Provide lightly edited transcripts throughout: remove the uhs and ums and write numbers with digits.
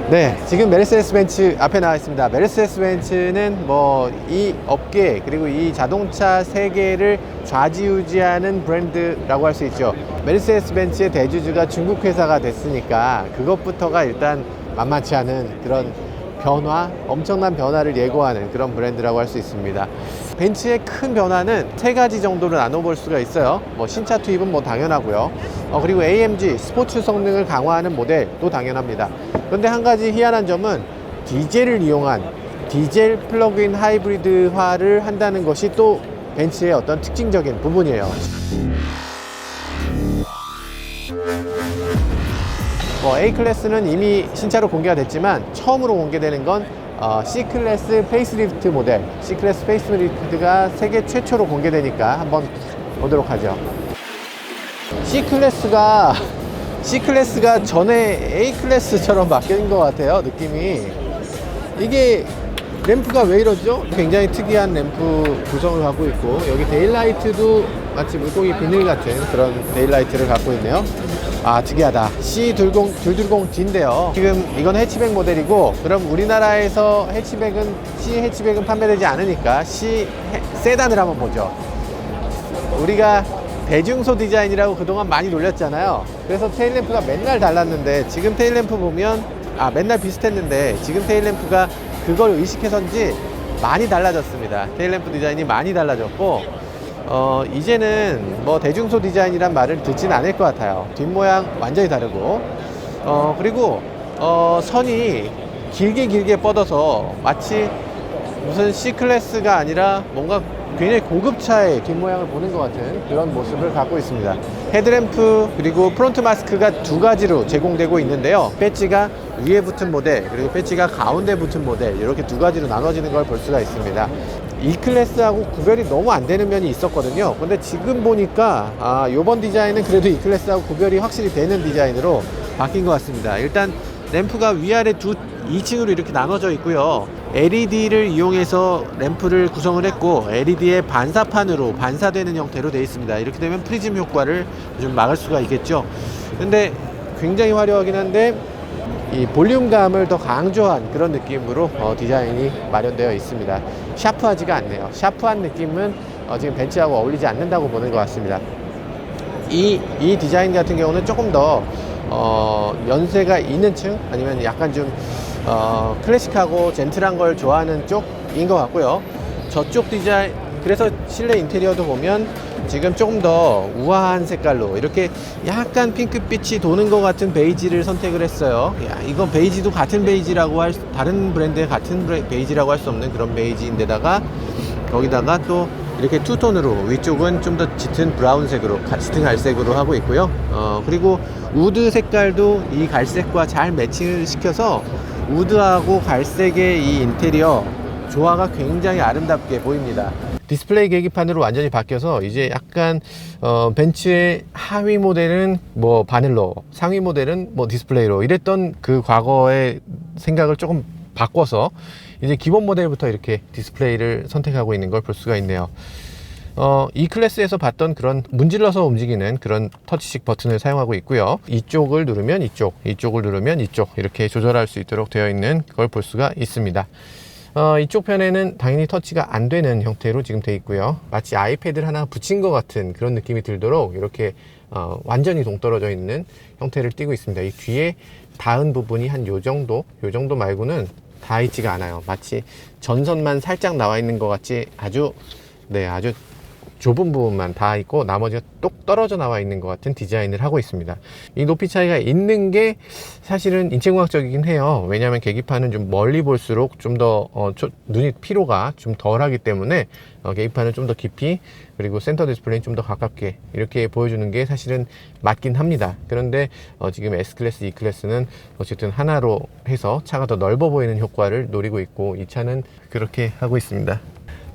네, 지금 메르세데스 벤츠 앞에 나와 있습니다. 메르세데스 벤츠는 뭐 이 업계 그리고 이 자동차 세계를 좌지우지하는 브랜드라고 할 수 있죠. 메르세데스 벤츠의 대주주가 중국 회사가 됐으니까 그것부터가 일단 만만치 않은 그런 변화, 엄청난 변화를 예고하는 그런 브랜드라고 할 수 있습니다. 벤츠의 큰 변화는 세 가지 정도로 나눠볼 수가 있어요. 뭐 신차 투입은 뭐 당연하고요. 그리고 AMG 스포츠 성능을 강화하는 모델도 당연합니다. 그런데 한 가지 희한한 점은 디젤을 이용한 디젤 플러그인 하이브리드화를 한다는 것이 또 벤츠의 어떤 특징적인 부분이에요. A클래스는 이미 신차로 공개가 됐지만 처음으로 공개되는 건 C클래스 페이스리프트 모델, C클래스 페이스리프트가 세계 최초로 공개되니까 한번 보도록 하죠. C클래스가 전에 A클래스처럼 바뀐 것 같아요. 느낌이. 이게 램프가 왜 이러죠? 굉장히 특이한 램프 구성을 갖고 있고, 여기 데일라이트도 마치 물고기 비늘 같은 그런 데일라이트를 갖고 있네요. 아, 특이하다. C220D인데요. 지금 이건 해치백 모델이고, 그럼 우리나라에서 C 해치백은 판매되지 않으니까 C 세단을 한번 보죠. 우리가 대중소 디자인이라고 그동안 많이 놀렸잖아요. 그래서 테일램프가 맨날 달랐는데, 지금 테일램프 보면 맨날 비슷했는데 지금 테일램프가 그걸 의식해서인지 많이 달라졌습니다. 테일램프 디자인이 많이 달라졌고, 이제는 뭐 대중소 디자인이란 말을 듣진 않을 것 같아요. 뒷모양 완전히 다르고, 그리고 선이 길게 뻗어서 마치 무슨 C클래스가 아니라 뭔가 굉장히 고급차의 뒷모양을 보는 것 같은 그런 모습을 갖고 있습니다. 헤드램프 그리고 프론트 마스크가 두 가지로 제공되고 있는데요. 배지가 위에 붙은 모델 그리고 배지가 가운데 붙은 모델, 이렇게 두 가지로 나눠지는 걸 볼 수가 있습니다. E클래스하고 구별이 너무 안 되는 면이 있었거든요. 근데 지금 보니까 요번 디자인은 그래도 E클래스하고 구별이 확실히 되는 디자인으로 바뀐 것 같습니다. 일단 램프가 위아래 2층으로 이렇게 나눠져 있고요. LED를 이용해서 램프를 구성을 했고, LED의 반사판으로 반사되는 형태로 되어 있습니다. 이렇게 되면 프리즘 효과를 좀 막을 수가 있겠죠. 근데 굉장히 화려하긴 한데 이 볼륨감을 더 강조한 그런 느낌으로 디자인이 마련되어 있습니다. 샤프하지가 않네요. 샤프한 느낌은 지금 벤츠하고 어울리지 않는다고 보는 것 같습니다. 이 디자인 같은 경우는 조금 더 연세가 있는 층, 아니면 약간 좀 클래식하고 젠틀한 걸 좋아하는 쪽인 것 같고요. 저쪽 디자인, 그래서 실내 인테리어도 보면 지금 조금 더 우아한 색깔로 이렇게 약간 핑크빛이 도는 것 같은 베이지를 선택을 했어요. 이건 베이지도 같은 베이지라고 다른 브랜드의 같은 베이지라고 할 수 없는 그런 베이지인데다가 거기다가 또 이렇게 투톤으로, 위쪽은 좀 더 짙은 브라운색으로, 짙은 갈색으로 하고 있고요. 그리고 우드 색깔도 이 갈색과 잘 매칭을 시켜서 우드하고 갈색의 이 인테리어 조화가 굉장히 아름답게 보입니다. 디스플레이 계기판으로 완전히 바뀌어서 이제 약간 벤츠의 하위 모델은 뭐 바늘로, 상위 모델은 뭐 디스플레이로 이랬던 그 과거의 생각을 조금 바꿔서 이제 기본 모델부터 이렇게 디스플레이를 선택하고 있는 걸 볼 수가 있네요. 이 클래스에서 봤던 그런 문질러서 움직이는 그런 터치식 버튼을 사용하고 있고요. 이쪽을 누르면 이쪽을 누르면 이쪽, 이렇게 조절할 수 있도록 되어 있는 걸 볼 수가 있습니다. 이쪽 편에는 당연히 터치가 안 되는 형태로 지금 되어 있고요. 마치 아이패드를 하나 붙인 것 같은 그런 느낌이 들도록 이렇게 완전히 동떨어져 있는 형태를 띠고 있습니다. 이 뒤에 닿은 부분이 한 요 정도 말고는 닿아 있지가 않아요. 마치 전선만 살짝 나와 있는 것 같이 아주 좁은 부분만 닿아 있고 나머지가 똑 떨어져 나와 있는 것 같은 디자인을 하고 있습니다. 이 높이 차이가 있는 게 사실은 인체공학적이긴 해요. 왜냐하면 계기판은 좀 멀리 볼수록 좀 더 눈이 피로가 좀 덜하기 때문에 계기판을 좀 더 깊이, 그리고 센터 디스플레이는 좀 더 가깝게 이렇게 보여주는 게 사실은 맞긴 합니다. 그런데 지금 S클래스, E클래스는 어쨌든 하나로 해서 차가 더 넓어 보이는 효과를 노리고 있고, 이 차는 그렇게 하고 있습니다.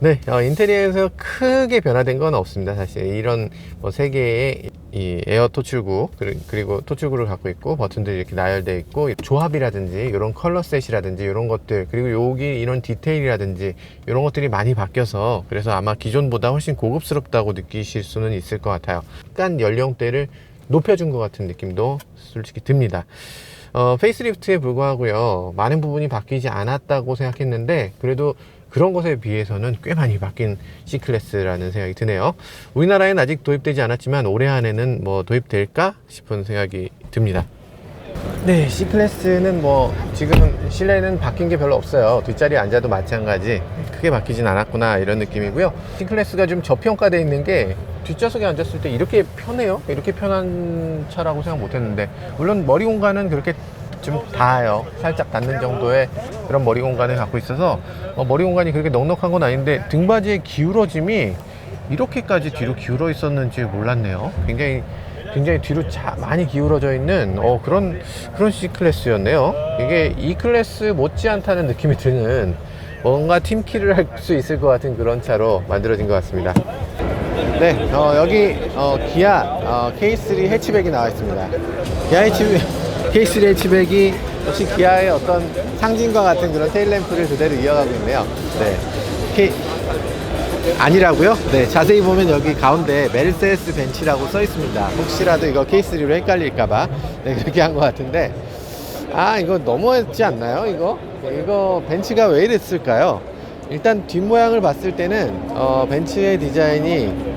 네, 인테리어에서 크게 변화된 건 없습니다. 사실 이런 세 개의 이 에어 토출구, 그리고 토출구를 갖고 있고 버튼들이 이렇게 나열되어 있고, 조합이라든지 이런 컬러 셋이라든지 이런 것들, 그리고 여기 이런 디테일이라든지 이런 것들이 많이 바뀌어서 그래서 아마 기존보다 훨씬 고급스럽다고 느끼실 수는 있을 것 같아요. 약간 연령대를 높여준 것 같은 느낌도 솔직히 듭니다. 페이스리프트에 불과하고요. 많은 부분이 바뀌지 않았다고 생각했는데 그래도 그런 것에 비해서는 꽤 많이 바뀐 C클래스라는 생각이 드네요. 우리나라에는 아직 도입되지 않았지만 올해 안에는 뭐 도입될까 싶은 생각이 듭니다. 네, C클래스는 뭐 지금은 실내는 바뀐 게 별로 없어요. 뒷자리에 앉아도 마찬가지, 크게 바뀌진 않았구나 이런 느낌이고요. C클래스가 좀 저평가되어 있는 게 뒷좌석에 앉았을 때 이렇게 편해요. 이렇게 편한 차라고 생각 못했는데, 물론 머리 공간은 그렇게 좀 닿아요. 살짝 닿는 정도의 그런 머리 공간을 갖고 있어서 머리 공간이 그렇게 넉넉한 건 아닌데, 등받이의 기울어짐이 이렇게까지 뒤로 기울어 있었는지 몰랐네요. 굉장히 뒤로 많이 기울어져 있는 그런 C클래스였네요. 이게 E클래스 못지않다는 느낌이 드는, 뭔가 팀키를 할 수 있을 것 같은 그런 차로 만들어진 것 같습니다. 네, 여기 기아 K3 해치백이 나와 있습니다. 기아 K3 해치백이 역시 기아의 어떤 상징과 같은 그런 테일램프를 그대로 이어가고 있네요. 네, 아니라고요? 네, 자세히 보면 여기 가운데 메르세데스 벤츠라고 써 있습니다. 혹시라도 이거 K3로 헷갈릴까봐 그렇게 한 것 같은데, 이거 너무했지 않나요? 이거 벤츠가 왜 이랬을까요? 일단 뒷모양을 봤을 때는 벤츠의 디자인이,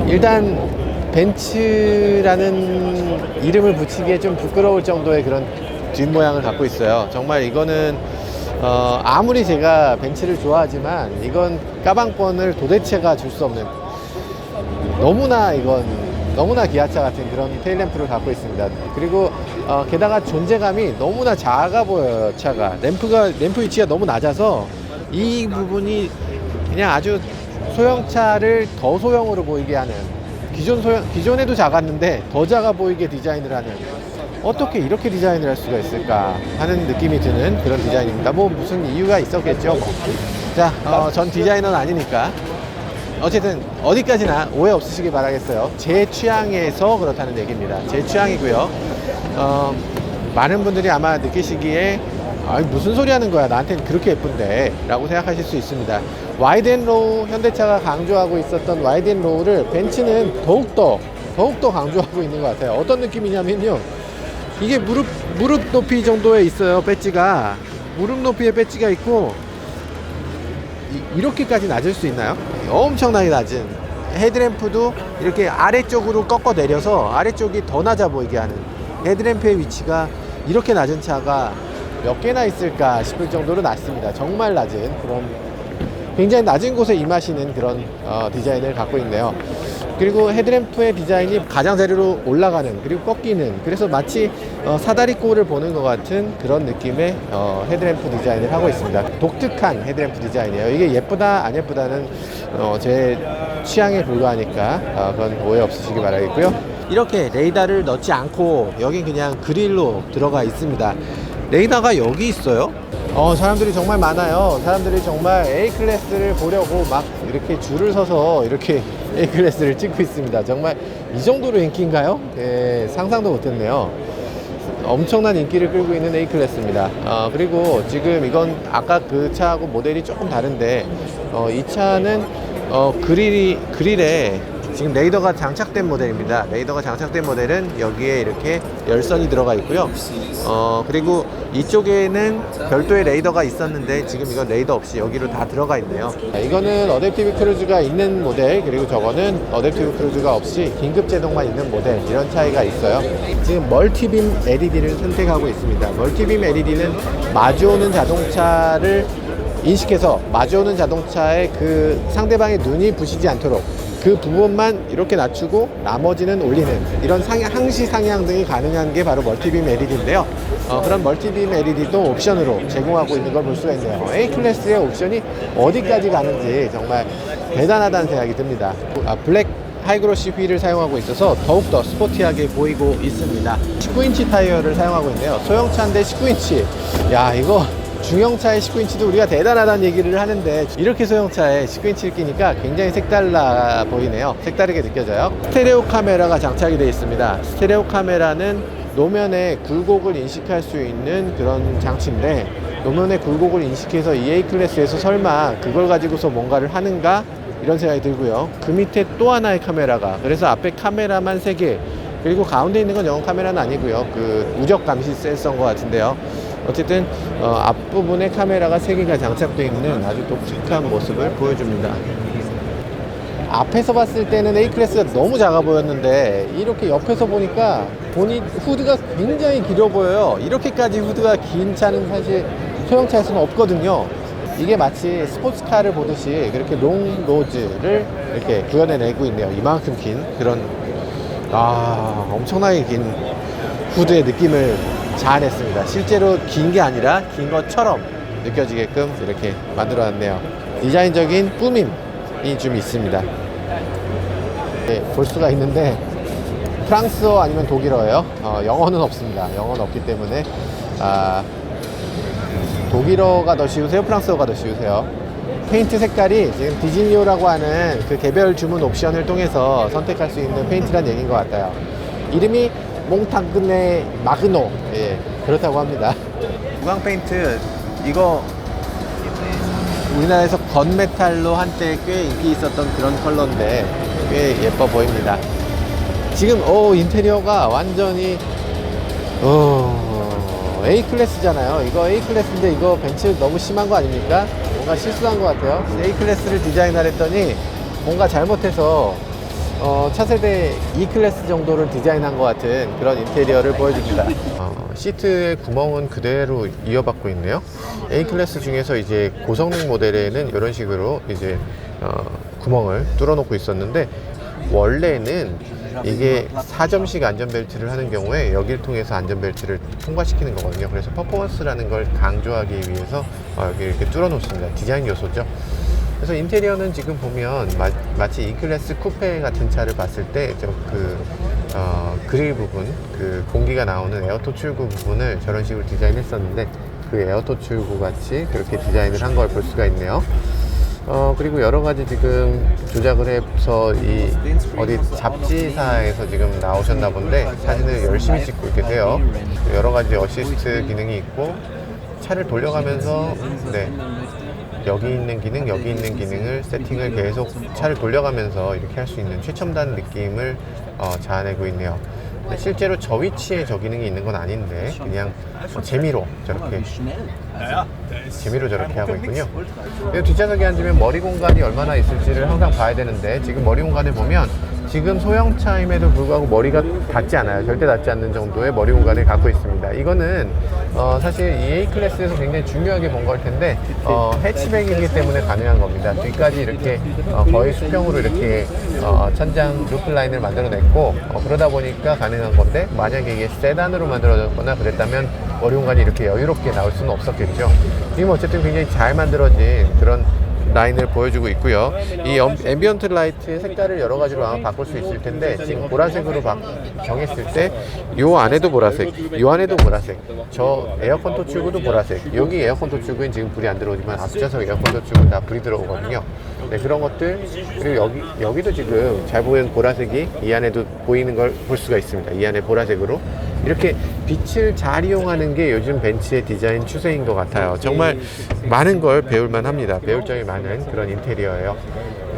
일단 벤츠라는 이름을 붙이기에 좀 부끄러울 정도의 그런 뒷모양을 갖고 있어요. 정말 이거는 아무리 제가 벤츠를 좋아하지만 이건 까방권을 도대체가 줄 수 없는, 너무나 기아차 같은 그런 테일램프를 갖고 있습니다. 그리고 게다가 존재감이 너무나 작아 보여요. 차가 램프 위치가 너무 낮아서 이 부분이 그냥 아주 소형차를 더 소형으로 보이게 하는, 기존에도 작았는데 더 작아 보이게 디자인을 하는, 어떻게 이렇게 디자인을 할 수가 있을까 하는 느낌이 드는 그런 디자인입니다. 뭐 무슨 이유가 있었겠죠. 자, 전 디자이너는 아니니까 어쨌든 어디까지나 오해 없으시길 바라겠어요. 제 취향에서 그렇다는 얘기입니다. 제 취향이고요. 많은 분들이 아마 느끼시기에 무슨 소리 하는 거야, 나한테는 그렇게 예쁜데 라고 생각하실 수 있습니다. 와이드앤로우, 현대차가 강조하고 있었던 와이드앤로우를 벤츠는 더욱더 강조하고 있는 것 같아요. 어떤 느낌이냐면요, 이게 무릎 높이 정도에 있어요. 배지가 무릎 높이의 배지가 있고, 이렇게까지 낮을 수 있나요? 엄청나게 낮은, 헤드램프도 이렇게 아래쪽으로 꺾어 내려서 아래쪽이 더 낮아 보이게 하는, 헤드램프의 위치가 이렇게 낮은 차가 몇 개나 있을까 싶을 정도로 낮습니다. 정말 낮은, 그런 굉장히 낮은 곳에 임하시는 그런 디자인을 갖고 있네요. 그리고 헤드램프의 디자인이 가장자리로 올라가는, 그리고 꺾이는, 그래서 마치 사다리꼴을 보는 것 같은 그런 느낌의 헤드램프 디자인을 하고 있습니다. 독특한 헤드램프 디자인이에요. 이게 예쁘다 안 예쁘다는 제 취향에 불과하니까 그건 오해 없으시기 바라겠고요. 이렇게 레이더를 넣지 않고 여긴 그냥 그릴로 들어가 있습니다. 레이더가 여기 있어요. 사람들이 정말 많아요. 사람들이 정말 A클래스를 보려고 막 이렇게 줄을 서서 이렇게 A클래스를 찍고 있습니다. 정말 이 정도로 인기인가요? 네, 상상도 못했네요. 엄청난 인기를 끌고 있는 A클래스입니다. 그리고 지금 이건 아까 그 차하고 모델이 조금 다른데, 이 차는 그릴에 지금 레이더가 장착된 모델입니다. 레이더가 장착된 모델은 여기에 이렇게 열선이 들어가 있고요. 그리고 이쪽에는 별도의 레이더가 있었는데 지금 이건 레이더 없이 여기로 다 들어가 있네요. 이거는 어댑티브 크루즈가 있는 모델, 그리고 저거는 어댑티브 크루즈가 없이 긴급 제동만 있는 모델, 이런 차이가 있어요. 지금 멀티빔 LED를 선택하고 있습니다. 멀티빔 LED는 마주오는 자동차를 인식해서 마주오는 자동차에 그 상대방의 눈이 부시지 않도록 그 부분만 이렇게 낮추고 나머지는 올리는, 이런 항시 상향 등이 가능한 게 바로 멀티빔 LED인데요. 그런 멀티빔 LED도 옵션으로 제공하고 있는 걸 볼 수가 있네요. A클래스의 옵션이 어디까지 가는지 정말 대단하다는 생각이 듭니다. 블랙 하이그로시 휠을 사용하고 있어서 더욱더 스포티하게 보이고 있습니다. 19인치 타이어를 사용하고 있네요. 소형차인데 19인치. 야, 이거 중형차의 19인치도 우리가 대단하다는 얘기를 하는데, 이렇게 소형차에 19인치를 끼니까 굉장히 색달라 보이네요. 색다르게 느껴져요. 스테레오 카메라가 장착이 되어 있습니다. 스테레오 카메라는 노면의 굴곡을 인식할 수 있는 그런 장치인데, 노면의 굴곡을 인식해서 EA 클래스에서 설마 그걸 가지고서 뭔가를 하는가 이런 생각이 들고요. 그 밑에 또 하나의 카메라가, 그래서 앞에 카메라만 3개, 그리고 가운데 있는 건 영원 카메라는 아니고요. 그 우적 감시 센서인 것 같은데요. 어쨌든 앞부분에 카메라가 3개가 장착되어 있는 아주 독특한 모습을 보여줍니다. 앞에서 봤을 때는 A클래스가 너무 작아 보였는데 이렇게 옆에서 보니까 후드가 굉장히 길어 보여요. 이렇게까지 후드가 긴 차는 사실 소형차에서는 없거든요. 이게 마치 스포츠카를 보듯이 그렇게 롱 노즈를 이렇게 구현해내고 있네요. 이만큼 긴 그런 엄청나게 긴 후드의 느낌을 자아냈습니다. 실제로 긴 게 아니라 긴 것처럼 느껴지게끔 이렇게 만들어놨네요. 디자인적인 꾸밈이 좀 있습니다. 네, 볼 수가 있는데 프랑스어 아니면 독일어예요. 영어는 없습니다. 영어는 없기 때문에 독일어가 더 쉬우세요? 프랑스어가 더 쉬우세요? 페인트 색깔이 지금 디즈니오라고 하는 그 개별 주문 옵션을 통해서 선택할 수 있는 페인트란 얘기인 것 같아요. 이름이 몽타그네 마그노, 예, 그렇다고 합니다. 무광 페인트 이거 우리나라에서 건메탈로 한때 꽤 인기 있었던 그런 컬러인데 꽤 예뻐 보입니다. 지금 인테리어가 완전히 A클래스잖아요. 이거 A클래스인데 이거 벤츠 너무 심한 거 아닙니까? 뭔가 실수한 것 같아요. A클래스를 디자인하랬더니 뭔가 잘못해서 차세대 E클래스 정도를 디자인한 것 같은 그런 인테리어를 보여줍니다. 시트의 구멍은 그대로 이어받고 있네요. A클래스 중에서 이제 고성능 모델에는 이런 식으로 이제 구멍을 뚫어놓고 있었는데 원래는 이게 4점식 안전벨트를 하는 경우에 여기를 통해서 안전벨트를 통과시키는 거거든요. 그래서 퍼포먼스라는 걸 강조하기 위해서 여기 이렇게 뚫어 놓습니다. 디자인 요소죠. 그래서 인테리어는 지금 보면 마치 E클래스 쿠페 같은 차를 봤을 때 그릴 부분, 그 공기가 나오는 에어토 출구 부분을 저런 식으로 디자인했었는데 그 에어토 출구 같이 그렇게 디자인을 한 걸 볼 수가 있네요. 그리고 여러 가지 지금 조작을 해서 어디 잡지사에서 지금 나오셨나 본데 사진을 열심히 찍고 계세요. 여러 가지 어시스트 기능이 있고 차를 돌려가면서 여기 있는 기능, 여기 있는 기능을 세팅을 계속 차를 돌려가면서 이렇게 할 수 있는 최첨단 느낌을 자아내고 있네요. 실제로 저 위치에 저 기능이 있는 건 아닌데 그냥 재미로 저렇게 하고 있군요. 뒷좌석에 앉으면 머리 공간이 얼마나 있을지를 항상 봐야 되는데 지금 머리 공간을 보면 지금 소형차임에도 불구하고 머리가 닿지 않아요. 절대 닿지 않는 정도의 머리 공간을 갖고 있습니다. 이거는 사실 이 A클래스에서 굉장히 중요하게 본 걸 텐데 해치백이기 때문에 가능한 겁니다. 뒤까지 이렇게 거의 수평으로 이렇게 천장 루프 라인을 만들어냈고 그러다 보니까 가능한 건데 만약에 이게 세단으로 만들어졌거나 그랬다면 머리 공간이 이렇게 여유롭게 나올 수는 없었겠죠. 지금 어쨌든 굉장히 잘 만들어진 그런 라인을 보여주고 있고요. 이 앰비언트 라이트의 색깔을 여러 가지로 아마 바꿀 수 있을 텐데 지금 보라색으로 정했을 때 요 안에도 보라색, 요 안에도 보라색, 저 에어컨 토출구도 보라색, 여기 에어컨 토출구엔 지금 불이 안 들어오지만 앞좌석 에어컨 토출구는 다 불이 들어오거든요. 네, 그런 것들, 그리고 여기도 지금 잘 보이는 보라색이 이 안에도 보이는 걸 볼 수가 있습니다. 이 안에 보라색으로 이렇게 빛을 잘 이용하는 게 요즘 벤츠의 디자인 추세인 것 같아요. 정말 많은 걸 배울만 합니다. 배울 점이 많은 그런 인테리어예요.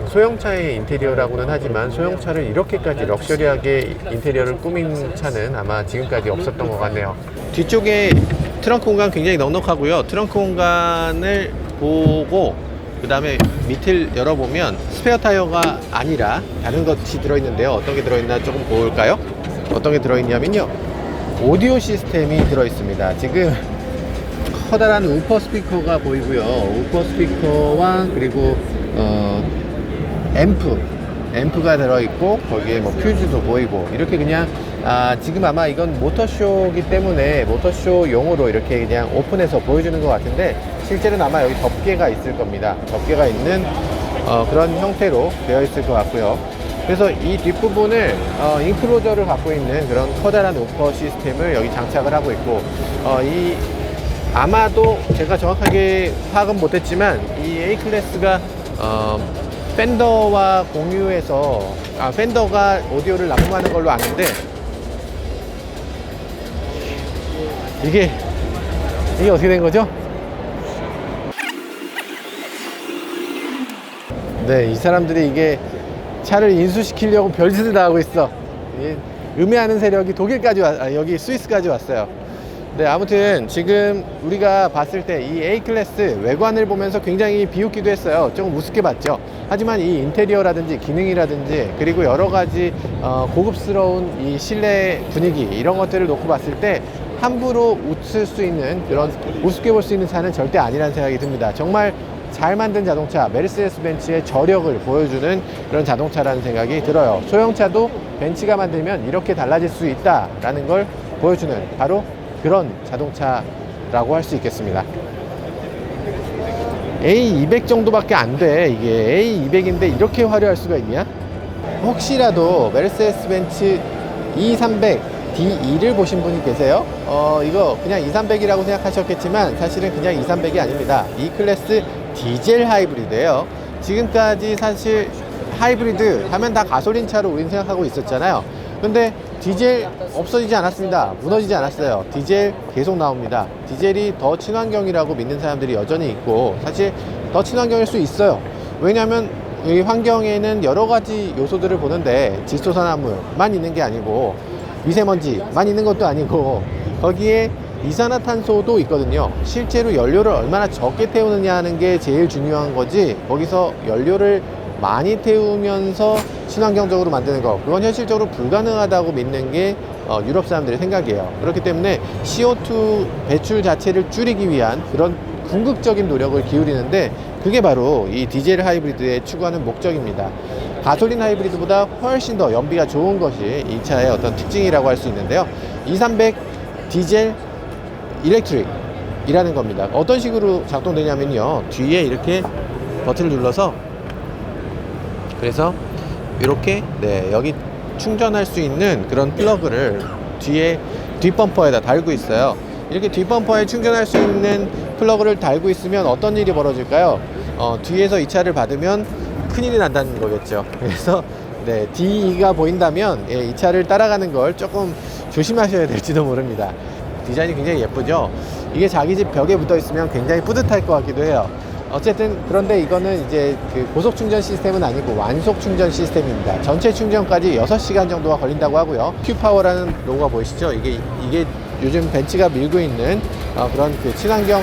소형차의 인테리어라고는 하지만 소형차를 이렇게까지 럭셔리하게 인테리어를 꾸민 차는 아마 지금까지 없었던 것 같네요. 뒤쪽에 트렁크 공간 굉장히 넉넉하고요. 트렁크 공간을 보고 그 다음에 밑을 열어보면 스페어 타이어가 아니라 다른 것이 들어있는데요. 어떤 게 들어있나 조금 볼까요? 어떤 게 들어있냐면요, 오디오 시스템이 들어있습니다. 지금 커다란 우퍼 스피커가 보이고요. 우퍼 스피커와 그리고 앰프가 들어있고 거기에 뭐 퓨즈도 보이고 이렇게 그냥 지금 아마 이건 모터쇼이기 때문에 모터쇼용으로 이렇게 그냥 오픈해서 보여주는 것 같은데 실제로는 아마 여기 덮개가 있을 겁니다. 덮개가 있는 그런 형태로 되어 있을 것 같고요. 그래서 이 뒷부분을 인클로저를 갖고 있는 그런 커다란 우퍼 시스템을 여기 장착을 하고 있고 아마도 제가 정확하게 파악은 못했지만 이 A클래스가 팬더와 공유해서 팬더가 오디오를 납품하는 걸로 아는데 이게 어떻게 된 거죠? 네, 이 사람들이 이게 차를 인수시키려고 별짓을 다 하고 있어. 음해하는 세력이 독일까지 여기 스위스까지 왔어요. 네, 아무튼 지금 우리가 봤을 때 이 A클래스 외관을 보면서 굉장히 비웃기도 했어요. 조금 우습게 봤죠. 하지만 이 인테리어라든지 기능이라든지 그리고 여러 가지 고급스러운 이 실내 분위기 이런 것들을 놓고 봤을 때 함부로 웃을 수 있는 그런 우습게 볼 수 있는 차는 절대 아니라는 생각이 듭니다. 정말 잘 만든 자동차, 메르세데스 벤츠의 저력을 보여주는 그런 자동차라는 생각이 들어요. 소형차도 벤츠가 만들면 이렇게 달라질 수 있다라는 걸 보여주는 바로 그런 자동차라고 할 수 있겠습니다. A200 정도밖에 안 돼. 이게 A200인데 이렇게 화려할 수가 있냐? 혹시라도 메르세데스 벤츠 E300 D2를 보신 분이 계세요? 이거 그냥 E300이라고 생각하셨겠지만 사실은 그냥 E300이 아닙니다. E클래스 디젤 하이브리드예요. 지금까지 사실 하이브리드 하면 다 가솔린 차로 우리는 생각하고 있었잖아요. 근데 디젤 없어지지 않았습니다. 무너지지 않았어요. 디젤 계속 나옵니다. 디젤이 더 친환경이라고 믿는 사람들이 여전히 있고 사실 더 친환경일 수 있어요. 왜냐하면 이 환경에는 여러 가지 요소들을 보는데 질소산화물만 있는 게 아니고 미세먼지만 있는 것도 아니고 거기에 이산화탄소도 있거든요. 실제로 연료를 얼마나 적게 태우느냐 하는 게 제일 중요한 거지 거기서 연료를 많이 태우면서 친환경적으로 만드는 거 그건 현실적으로 불가능하다고 믿는 게 유럽 사람들의 생각이에요. 그렇기 때문에 CO2 배출 자체를 줄이기 위한 그런 궁극적인 노력을 기울이는데 그게 바로 이 디젤 하이브리드의 추구하는 목적입니다. 가솔린 하이브리드보다 훨씬 더 연비가 좋은 것이 이 차의 어떤 특징이라고 할 수 있는데요. 2300 디젤 일렉트릭이라는 겁니다. 어떤 식으로 작동되냐면요. 뒤에 이렇게 버튼을 눌러서 그래서 이렇게 여기 충전할 수 있는 그런 플러그를 뒤에 뒷범퍼에다 달고 있어요. 이렇게 뒷범퍼에 충전할 수 있는 플러그를 달고 있으면 어떤 일이 벌어질까요? 뒤에서 이 차를 받으면 큰일이 난다는 거겠죠. 그래서 D2가 보인다면 이 차를 따라가는 걸 조금 조심하셔야 될지도 모릅니다. 디자인이 굉장히 예쁘죠. 이게 자기 집 벽에 붙어 있으면 굉장히 뿌듯할 것 같기도 해요. 어쨌든 그런데 이거는 이제 그 고속 충전 시스템은 아니고 완속 충전 시스템입니다. 전체 충전까지 6시간 정도가 걸린다고 하고요. 큐파워라는 로고가 보이시죠? 이게 요즘 벤츠가 밀고 있는 그런 그 친환경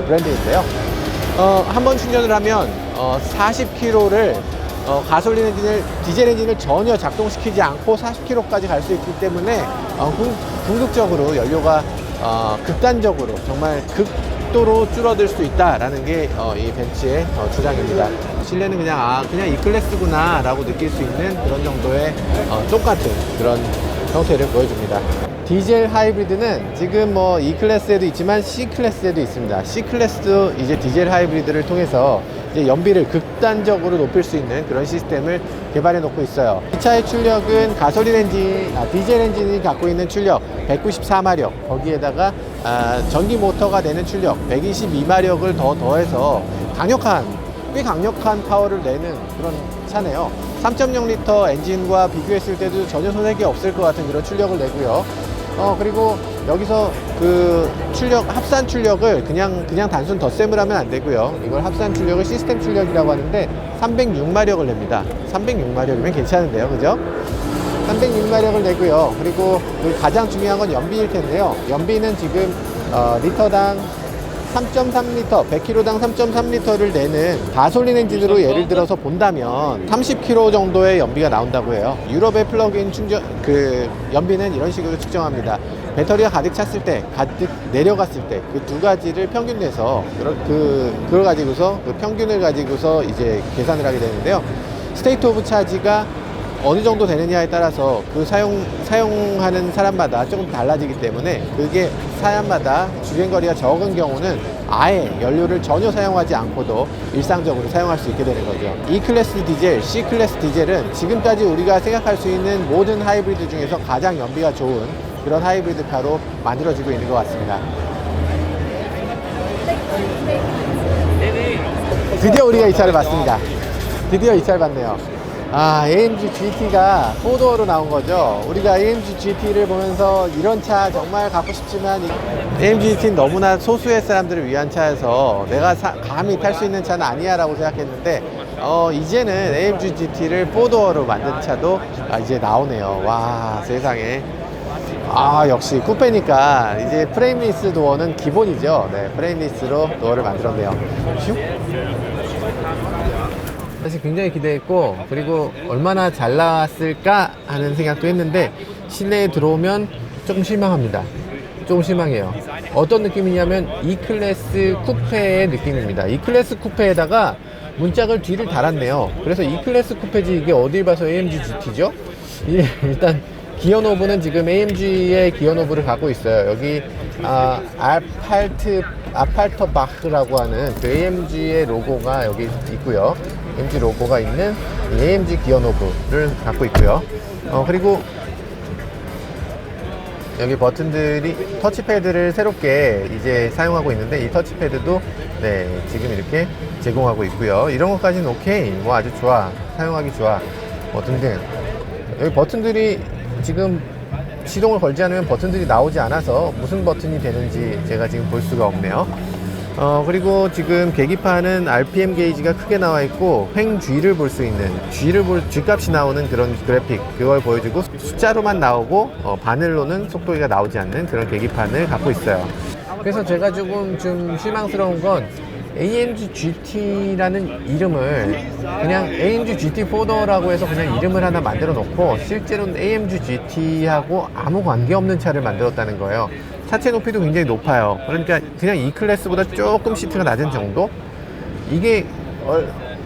브랜드인데요. 한번 충전을 하면 40km를 가솔린 엔진을 디젤 엔진을 전혀 작동시키지 않고 40km까지 갈 수 있기 때문에 궁극적으로 연료가 극단적으로 정말 극도로 줄어들 수 있다라는 게 이 벤츠의 주장입니다. 실내는 그냥 이 클래스구나 라고 느낄 수 있는 그런 정도의 똑같은 그런 형태를 보여줍니다. 디젤 하이브리드는 지금 E 클래스에도 있지만 C 클래스에도 있습니다. C 클래스도 이제 디젤 하이브리드를 통해서 이제 연비를 극단적으로 높일 수 있는 그런 시스템을 개발해 놓고 있어요. 이 차의 출력은 디젤 엔진이 갖고 있는 출력 194마력 거기에다가 전기 모터가 내는 출력 122마력을 더해서 꽤 강력한 파워를 내는 그런 차네요. 3.0L 엔진과 비교했을 때도 전혀 손색이 없을 것 같은 그런 출력을 내고요. 그리고 여기서 그 합산 출력을 그냥 단순 덧셈을 하면 안 되고요. 이걸 합산 출력을 시스템 출력이라고 하는데 306마력을 냅니다. 306마력이면 괜찮은데요, 그죠? 306마력을 내고요. 그리고 가장 중요한 건 연비일 텐데요. 연비는 지금 리터당 3.3L, 100km당 3.3L를 내는 가솔린 엔진으로 예를 들어서 본다면 30km 정도의 연비가 나온다고 해요. 유럽의 플러그인 충전 연비는 이런 식으로 측정합니다. 배터리가 가득 찼을 때, 가득 내려갔을 때 그 두 가지를 평균 내서 그걸 가지고서 그 평균을 가지고서 이제 계산을 하게 되는데요. 스테이트 오브 차지가 어느 정도 되느냐에 따라서 그 사용하는 사람마다 조금 달라지기 때문에 그게 사람마다 주행거리가 적은 경우는 아예 연료를 전혀 사용하지 않고도 일상적으로 사용할 수 있게 되는 거죠. E 클래스 디젤, C 클래스 디젤은 지금까지 우리가 생각할 수 있는 모든 하이브리드 중에서 가장 연비가 좋은 그런 하이브리드카로 만들어지고 있는 것 같습니다. 드디어 우리가 이 차를 봤습니다. 드디어 이 차를 봤네요. AMG GT가 4도어로 나온 거죠. 우리가 AMG GT를 보면서 이런 차 정말 갖고 싶지만 AMG GT는 너무나 소수의 사람들을 위한 차여서 내가 감히 탈 수 있는 차는 아니야 라고 생각했는데 이제는 AMG GT를 4도어로 만든 차도 이제 나오네요. 와, 세상에. 역시 쿠페니까 이제 프레임리스 도어는 기본이죠. 네, 프레임리스로 도어를 만들었네요. 슉. 사실 굉장히 기대했고, 그리고 얼마나 잘 나왔을까 하는 생각도 했는데 실내에 들어오면 조금 실망합니다. 조금 실망해요. 어떤 느낌이냐면 E클래스 쿠페의 느낌입니다. E클래스 쿠페에다가 문짝을 뒤를 달았네요. 그래서 E클래스 쿠페지 이게 어딜 봐서 AMG GT죠? 일단 기어 노브는 지금 AMG의 기어 노브를 갖고 있어요. 여기 아팔터바흐라고 하는 그 AMG의 로고가 여기 있고요. AMG 로고가 있는 AMG 기어 노브를 갖고 있고요. 그리고 여기 버튼들이 터치패드를 새롭게 이제 사용하고 있는데, 이 터치패드도 네, 지금 이렇게 제공하고 있고요. 이런 것까지는 오케이, 뭐 아주 좋아, 사용하기 좋아, 뭐 등등. 여기 버튼들이 지금 시동을 걸지 않으면 버튼들이 나오지 않아서 무슨 버튼이 되는지 제가 지금 볼 수가 없네요. 그리고 지금 계기판은 RPM 게이지가 크게 나와 있고 횡쥐를 볼 수 있는, 쥐값이 나오는 그런 그래픽, 그걸 보여주고 숫자로만 나오고 바늘로는 속도가 나오지 않는 그런 계기판을 갖고 있어요. 그래서 제가 조금 좀 실망스러운 건 AMG GT라는 이름을 그냥 AMG GT 4도어라고 해서 그냥 이름을 하나 만들어 놓고 실제로는 AMG GT하고 아무 관계없는 차를 만들었다는 거예요. 차체 높이도 굉장히 높아요. 그러니까 그냥 E클래스보다 조금 시트가 낮은 정도? 이게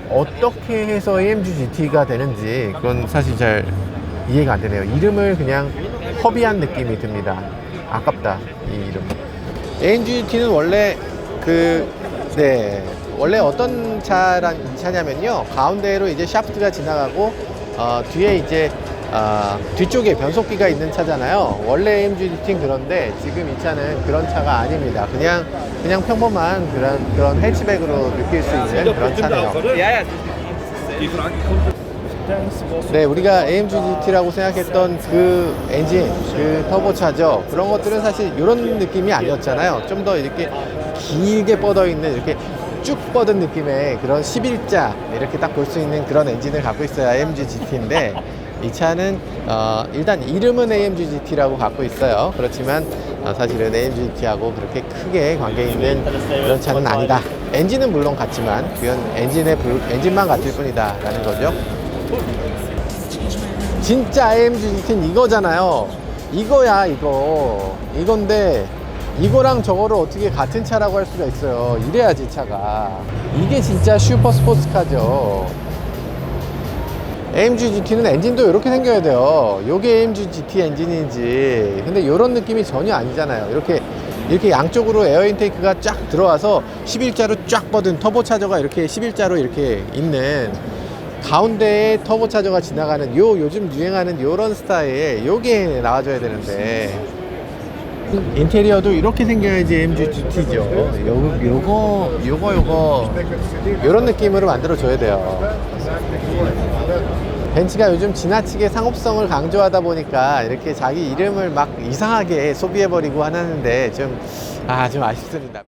어떻게 해서 AMG GT가 되는지 그건 사실 잘 이해가 안 되네요. 이름을 그냥 허비한 느낌이 듭니다. 아깝다, 이 이름. AMG GT는 원래 원래 어떤 차냐면요, 가운데로 이제 샤프트가 지나가고 뒤에 이제 뒤쪽에 변속기가 있는 차잖아요. 원래 AMG GT는 그런데 지금 이 차는 그런 차가 아닙니다. 그냥 평범한 그런 해치백으로 느낄 수 있는 그런 차네요. 네, 우리가 AMG GT라고 생각했던 그 엔진, 그 터보차저, 그런 것들은 사실 이런 느낌이 아니었잖아요. 좀 더 이렇게 길게 뻗어 있는, 이렇게 쭉 뻗은 느낌의 그런 11자 이렇게 딱 볼 수 있는 그런 엔진을 갖고 있어야 AMG GT인데, 이 차는 일단 이름은 AMG GT라고 갖고 있어요. 그렇지만 사실은 AMG GT하고 그렇게 크게 관계 있는 그런 차는 아니다. 엔진은 물론 같지만 그건 엔진만 같을 뿐이다 라는 거죠. 진짜 AMG GT는 이거잖아요. 이거야, 이건데 이거랑 저거를 어떻게 같은 차라고 할 수가 있어요. 이래야지 차가. 이게 진짜 슈퍼 스포츠카죠. AMG GT는 엔진도 이렇게 생겨야 돼요. 요게 AMG GT 엔진인지. 근데 이런 느낌이 전혀 아니잖아요. 이렇게 양쪽으로 에어 인테이크가 쫙 들어와서 11자로 쫙 뻗은 터보차저가 이렇게 11자로 이렇게 있는, 가운데에 터보차저가 지나가는 요즘 유행하는 요런 스타일, 요게 나와줘야 되는데, 인테리어도 이렇게 생겨야지 AMG GT죠. 요런 느낌으로 만들어 줘야 돼요. 벤츠가 요즘 지나치게 상업성을 강조하다 보니까 이렇게 자기 이름을 막 이상하게 소비해버리고 하는데 좀 아쉽습니다.